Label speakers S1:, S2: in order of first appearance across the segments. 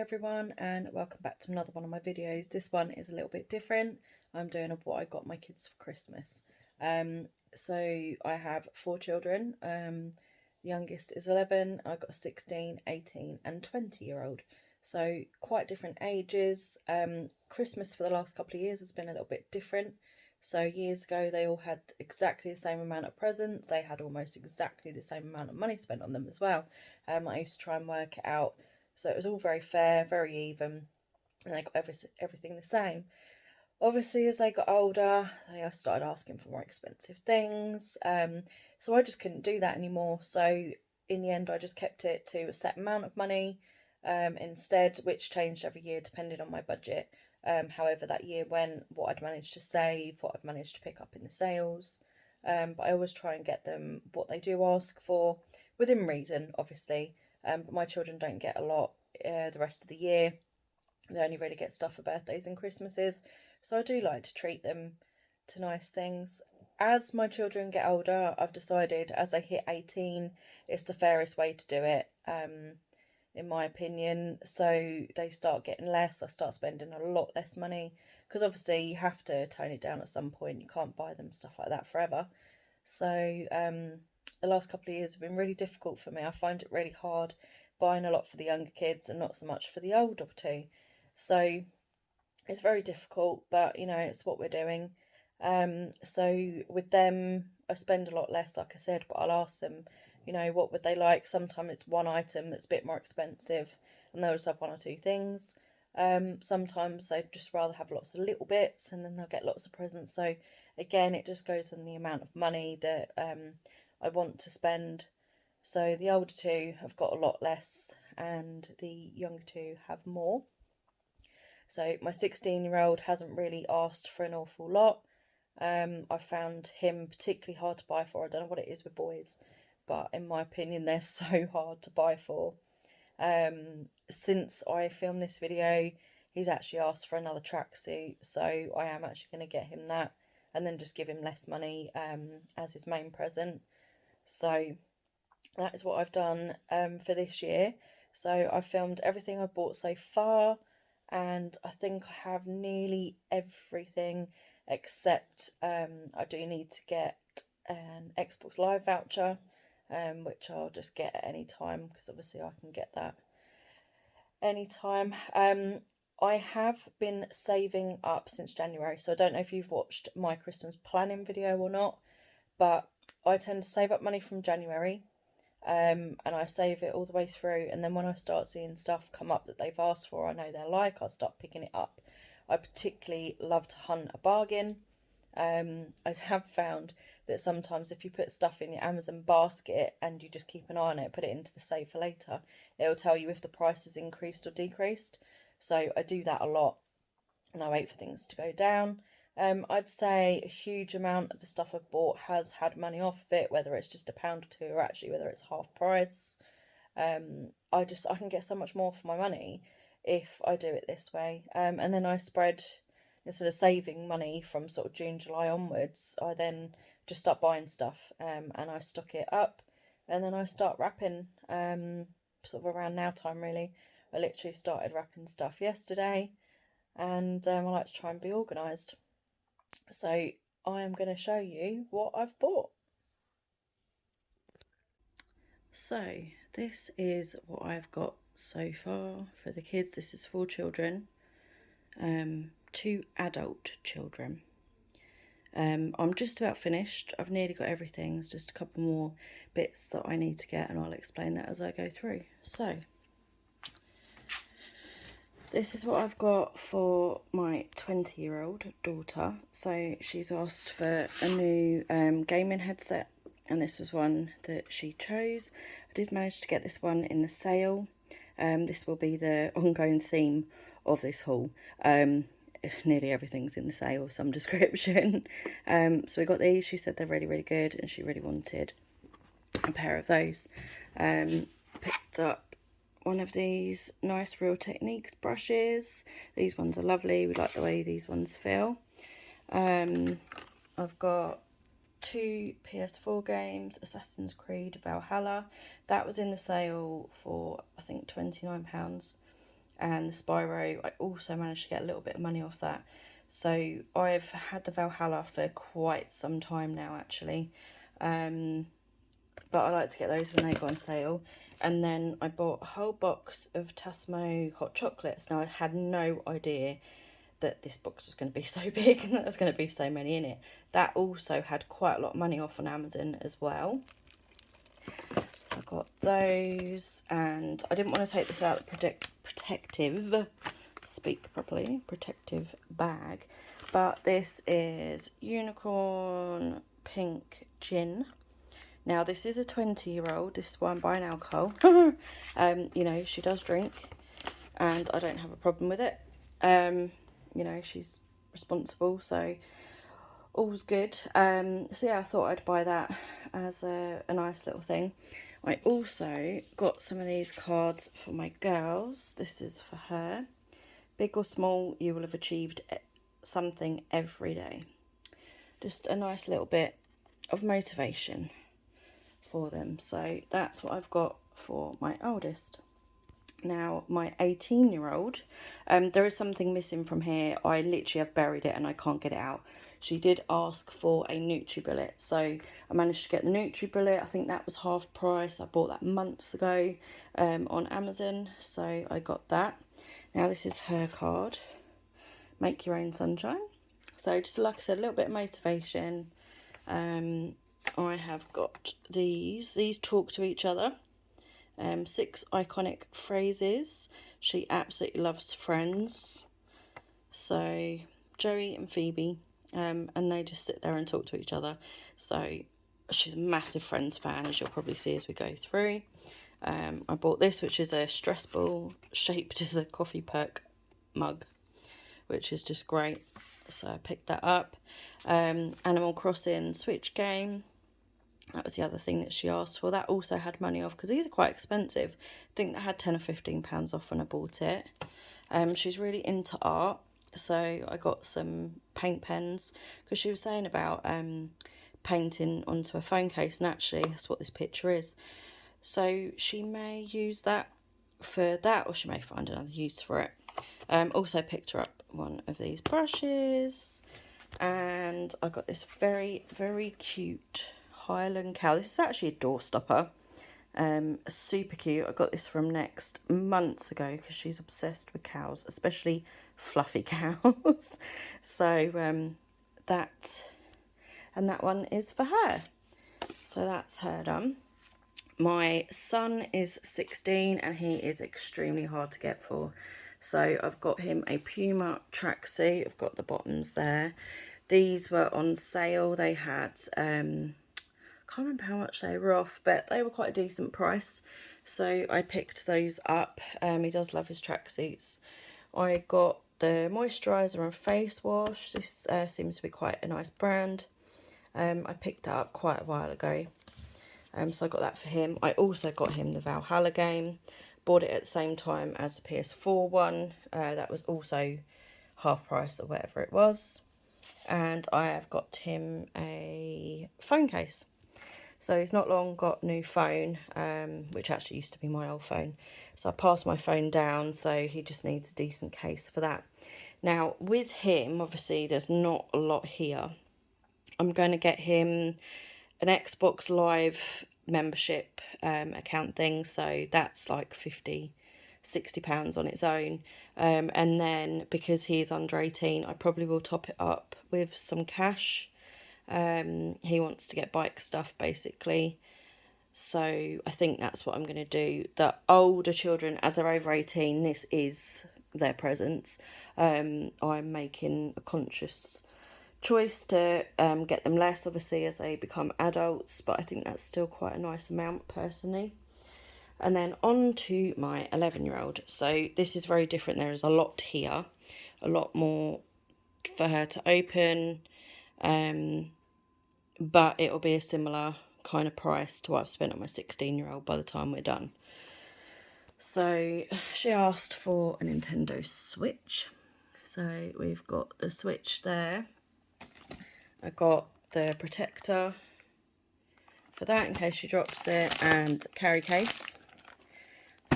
S1: everyone, and welcome back to another one of my videos. This one is a little bit different. I'm doing what I got my kids for Christmas. So I have 4 children. The youngest is 11. I've got a 16, 18 and 20-year-old. So quite different ages. Christmas for the last couple of years has been a little bit different. So years ago they all had exactly the same amount of presents. They had almost exactly the same amount of money spent on them as well. I used to try and work it out, so it was all very fair, very even, and they got everything the same. Obviously, as they got older, they started asking for more expensive things. So I just couldn't do that anymore. So in the end, I just kept it to a set amount of money instead, which changed every year depending on my budget. However, that year went, what I'd managed to save, what I'd managed to pick up in the sales. But I always try and get them what they do ask for, within reason, obviously. But my children don't get a lot the rest of the year. They only really get stuff for birthdays and Christmases. So I do like to treat them to nice things. As my children get older, I've decided as they hit 18, it's the fairest way to do it, in my opinion. So they start getting less. I start spending a lot less money, because obviously you have to tone it down at some point. You can't buy them stuff like that forever. So the last couple of years have been really difficult for me. I find it really hard buying a lot for the younger kids and not so much for the older two. So it's very difficult, but you know, it's what we're doing. So with them, I spend a lot less, like I said, but I'll ask them, you know, what would they like? Sometimes it's one item that's a bit more expensive and they'll just have 1 or 2 things. Sometimes they'd just rather have lots of little bits, and then they'll get lots of presents. So again, it just goes on the amount of money that I want to spend. So the older two have got a lot less and the younger two have more. So my 16-year-old hasn't really asked for an awful lot. I found him particularly hard to buy for. I don't know what it is with boys, but in my opinion, they're so hard to buy for. Since I filmed this video, he's actually asked for another tracksuit, so I am actually going to get him that and then just give him less money as his main present. So that is what I've done for this year. So I've filmed everything I've bought so far, and I think I have nearly everything except I do need to get an Xbox Live voucher, which I'll just get at any time, because obviously I can get that anytime. I have been saving up since January, so I don't know if you've watched my Christmas planning video or not, but I tend to save up money from January, and I save it all the way through, and then when I start seeing stuff come up that they've asked for, I know they're like, I'll start picking it up. I particularly love to hunt a bargain. I have found that sometimes if you put stuff in your Amazon basket and you just keep an eye on it, put it into the save for later, it'll tell you if the price has increased or decreased. So I do that a lot, and I wait for things to go down. I'd say a huge amount of the stuff I've bought has had money off of it, whether it's just £1 or 2, or actually whether it's half price. I can get so much more for my money if I do it this way. And then I spread, instead of saving money from sort of June, July onwards, I then just start buying stuff, and I stock it up, and then I start wrapping sort of around now time really. I literally started wrapping stuff yesterday, and I like to try and be organised. So I am going to show you what I've bought. So this is what I've got so far for the kids. This is 4 children, 2 adult children. I'm just about finished. I've nearly got everything. There's just a couple more bits that I need to get, and I'll explain that as I go through. So this is what I've got for my 20-year-old daughter. So she's asked for a new gaming headset, and this was one that she chose. I did manage to get this one in the sale. This will be the ongoing theme of this haul. Nearly everything's in the sale of some description. So we got these. She said they're really, really good, and she really wanted a pair of those. Picked up one of these nice Real Techniques brushes. These ones are lovely. We like the way these ones feel. I've got 2 PS4 games, Assassin's Creed Valhalla. That was in the sale for, I think, £29. and the Spyro, I also managed to get a little bit of money off that. So I've had the Valhalla for quite some time now, actually. But I like to get those when they go on sale. And then I bought a whole box of Tassimo hot chocolates. Now, I had no idea that this box was going to be so big and that there was going to be so many in it. That also had quite a lot of money off on Amazon as well. So I got those, and I didn't want to take this out of the protective bag, but this is Unicorn Pink Gin. Now, this is a 20-year-old. This is why I'm buying alcohol. You know, she does drink, and I don't have a problem with it. You know, she's responsible, so all's good. So yeah, I thought I'd buy that as a nice little thing. I also got some of these cards for my girls. This is for her. Big or small, you will have achieved something every day. Just a nice little bit of motivation for them. So that's what I've got for my oldest. Now, my 18-year-old, there is something missing from here. I literally have buried it and I can't get it out. She did ask for a NutriBullet, so I managed to get the NutriBullet. I think that was half price. I bought that months ago on Amazon, so I got that. Now, this is her card. Make your own sunshine. So just like I said, a little bit of motivation. I have got these. These talk to each other. 6 iconic phrases. She absolutely loves Friends. So Joey and Phoebe, and they just sit there and talk to each other. So she's a massive Friends fan, as you'll probably see as we go through. I bought this, which is a stress ball shaped as a coffee perk mug, which is just great. So I picked that up. Animal Crossing Switch game. That was the other thing that she asked for. That also had money off because these are quite expensive. I think they had £10 or £15 off when I bought it. She's really into art, so I got some paint pens because she was saying about painting onto a phone case, and actually that's what this picture is. So she may use that for that, or she may find another use for it. Also picked her up one of these brushes, and I got this very, very cute Highland cow. This is actually a doorstopper. Super cute. I got this from Next months ago because she's obsessed with cows, especially fluffy cows. So that one is for her. So that's her done. My son is 16 and he is extremely hard to get for. So I've got him a Puma tracksuit. I've got the bottoms there. These were on sale. They had can't remember how much they were off, but they were quite a decent price, so I picked those up. He does love his tracksuits. I got the moisturiser and face wash. This seems to be quite a nice brand. I picked that up quite a while ago, so I got that for him. I also got him the Valhalla game. Bought it at the same time as the PS4 one. That was also half price or whatever it was. And I have got him a phone case. So he's not long got a new phone, which actually used to be my old phone. So I passed my phone down, so he just needs a decent case for that. Now, with him, obviously, there's not a lot here. I'm going to get him an Xbox Live membership account thing. So that's like £50-60 on its own. And then, because he's under 18, I probably will top it up with some cash. He wants to get bike stuff basically, so I think that's what I'm going to do. The older children, as they're over 18, this is their presents. I'm making a conscious choice to get them less, obviously, as they become adults, but I think that's still quite a nice amount personally. And then on to my 11-year-old. So this is very different. There is a lot here, a lot more for her to open. But it'll be a similar kind of price to what I've spent on my 16-year-old by the time we're done. So she asked for a Nintendo Switch. So we've got the Switch there. I got the protector for that in case she drops it, and carry case.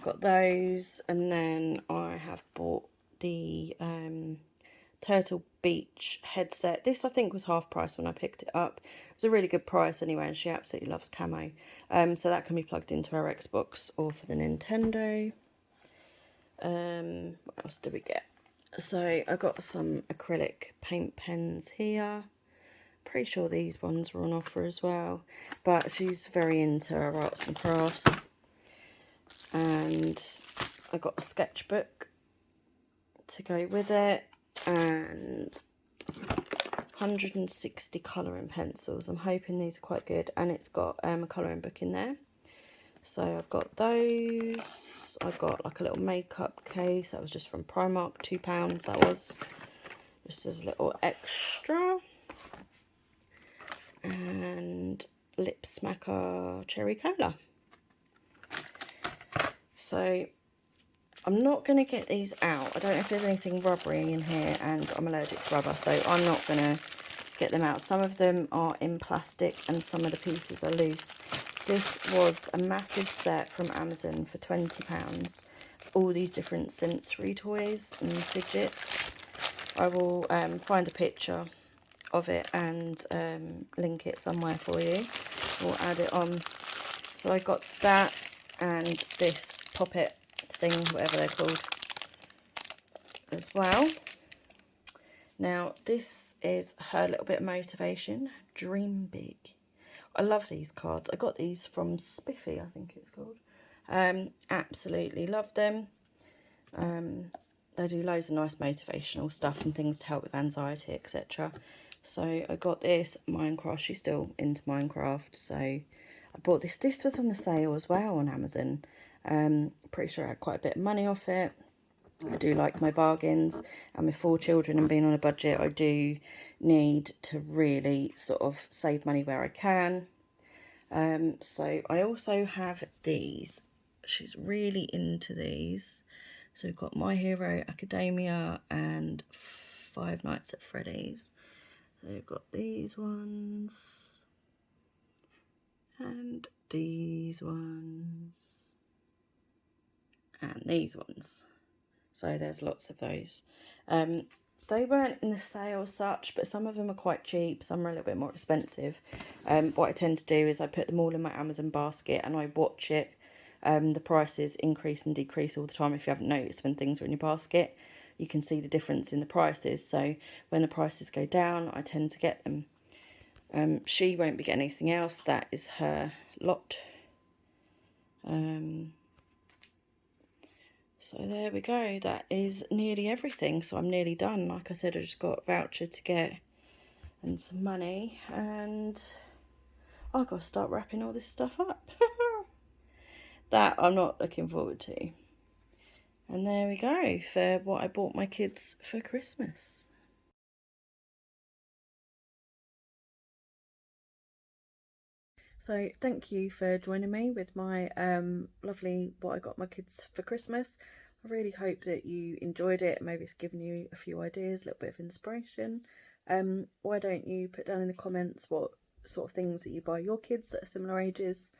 S1: got those, and then I have bought the Turtle Beach headset. This I think was half price when I picked it up. It was a really good price anyway, and she absolutely loves camo. So that can be plugged into her Xbox or for the Nintendo. What else did we get? So I got some acrylic paint pens here. Pretty sure these ones were on offer as well, but she's very into her arts and crafts. And I got a sketchbook to go with it, and 160 colouring pencils. I'm hoping these are quite good, and it's got a colouring book in there. So I've got those. I've got like a little makeup case. That was just from Primark, £2 that was. Just as a little extra. And Lip Smacker Cherry Cola. So I'm not going to get these out. I don't know if there's anything rubbery in here, and I'm allergic to rubber, so I'm not going to get them out. Some of them are in plastic and some of the pieces are loose. This was a massive set from Amazon for £20. All these different sensory toys and fidgets. I will find a picture of it and link it somewhere for you. We'll add it on. So I got that and this Pop-It thing, whatever they're called, as well. Now this is her little bit of motivation. Dream big. I love these cards. I got these from Spiffy, I think it's called. Absolutely love them. They do loads of nice motivational stuff and things to help with anxiety, etc. So I got this Minecraft. She's still into Minecraft, so I bought this. This was on the sale as well on Amazon. Pretty sure I had quite a bit of money off it. I do like my bargains, and with 4 children and being on a budget, I do need to really sort of save money where I can. So I also have these. She's really into these. So we've got My Hero Academia and Five Nights at Freddy's. So we've got these ones and these ones and these ones. So there's lots of those. They weren't in the sale as such, but some of them are quite cheap, some are a little bit more expensive. What I tend to do is I put them all in my Amazon basket and I watch it. The prices increase and decrease all the time. If you haven't noticed, when things are in your basket, you can see the difference in the prices. So when the prices go down, I tend to get them. She won't be getting anything else. That is her lot. So there we go. That is nearly everything. So I'm nearly done. Like I said, I just got a voucher to get and some money, and I've got to start wrapping all this stuff up. That I'm not looking forward to. And there we go for what I bought my kids for Christmas. So thank you for joining me with my lovely what I got my kids for Christmas. I really hope that you enjoyed it. Maybe it's given you a few ideas, a little bit of inspiration. Why don't you put down in the comments what sort of things that you buy your kids at similar ages.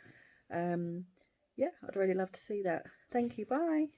S1: Yeah, I'd really love to see that. Thank you, bye.